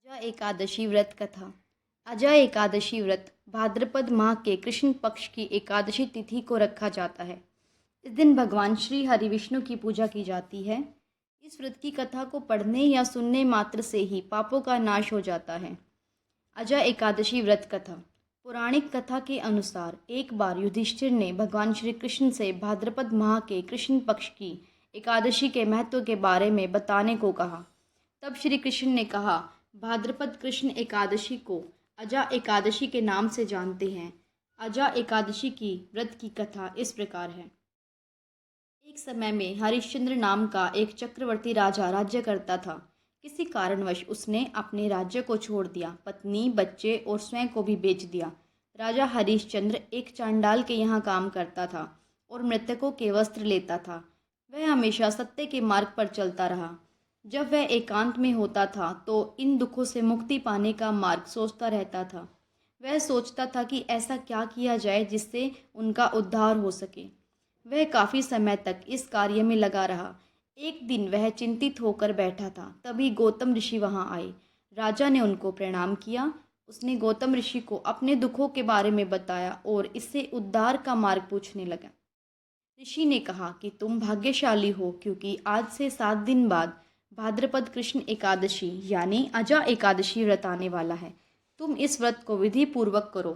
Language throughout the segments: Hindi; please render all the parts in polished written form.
अजा एकादशी व्रत कथा। अजा एकादशी व्रत भाद्रपद माह के कृष्ण पक्ष की एकादशी तिथि को रखा जाता है। इस दिन भगवान श्री हरि विष्णु की पूजा की जाती है। इस व्रत की कथा को पढ़ने या सुनने मात्र से ही पापों का नाश हो जाता है। अजा एकादशी व्रत कथा। पौराणिक कथा के अनुसार एक बार युधिष्ठिर ने भगवान श्री कृष्ण से भाद्रपद माह के कृष्ण पक्ष की एकादशी के महत्व के बारे में बताने को कहा। तब श्री कृष्ण ने कहा, भाद्रपद कृष्ण एकादशी को अजा एकादशी के नाम से जानते हैं। अजा एकादशी की व्रत की कथा इस प्रकार है। एक समय में हरिश्चंद्र नाम का एक चक्रवर्ती राजा राज्य करता था। किसी कारणवश उसने अपने राज्य को छोड़ दिया, पत्नी, बच्चे और स्वयं को भी बेच दिया। राजा हरिश्चंद्र एक चांडाल के यहाँ काम करता था और मृतकों के वस्त्र लेता था। वह हमेशा सत्य के मार्ग पर चलता रहा। जब वह एकांत में होता था तो इन दुखों से मुक्ति पाने का मार्ग सोचता रहता था। वह सोचता था कि ऐसा क्या किया जाए जिससे उनका उद्धार हो सके। वह काफ़ी समय तक इस कार्य में लगा रहा। एक दिन वह चिंतित होकर बैठा था, तभी गौतम ऋषि वहां आए। राजा ने उनको प्रणाम किया। उसने गौतम ऋषि को अपने दुखों के बारे में बताया और इससे उद्धार का मार्ग पूछने लगा। ऋषि ने कहा कि तुम भाग्यशाली हो, क्योंकि आज से 7 दिन बाद भाद्रपद कृष्ण एकादशी यानी अजा एकादशी व्रत आने वाला है। तुम इस व्रत को विधि पूर्वक करो,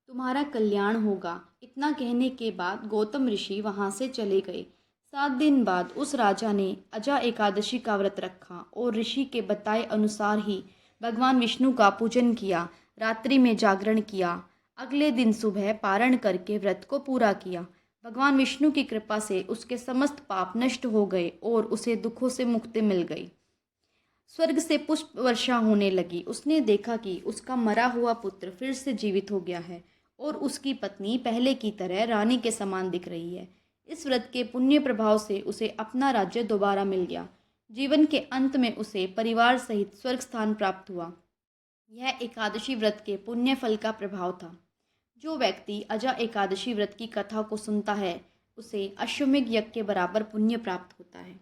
तुम्हारा कल्याण होगा। इतना कहने के बाद गौतम ऋषि वहां से चले गए। 7 दिन बाद उस राजा ने अजा एकादशी का व्रत रखा और ऋषि के बताए अनुसार ही भगवान विष्णु का पूजन किया, रात्रि में जागरण किया। अगले दिन सुबह पारण करके व्रत को पूरा किया। भगवान विष्णु की कृपा से उसके समस्त पाप नष्ट हो गए और उसे दुखों से मुक्ति मिल गई। स्वर्ग से पुष्प वर्षा होने लगी। उसने देखा कि उसका मरा हुआ पुत्र फिर से जीवित हो गया है और उसकी पत्नी पहले की तरह रानी के समान दिख रही है। इस व्रत के पुण्य प्रभाव से उसे अपना राज्य दोबारा मिल गया। जीवन के अंत में उसे परिवार सहित स्वर्ग स्थान प्राप्त हुआ। यह एकादशी व्रत के पुण्य फल का प्रभाव था। जो व्यक्ति अजा एकादशी व्रत की कथा को सुनता है, उसे अश्वमेध यज्ञ के बराबर पुण्य प्राप्त होता है।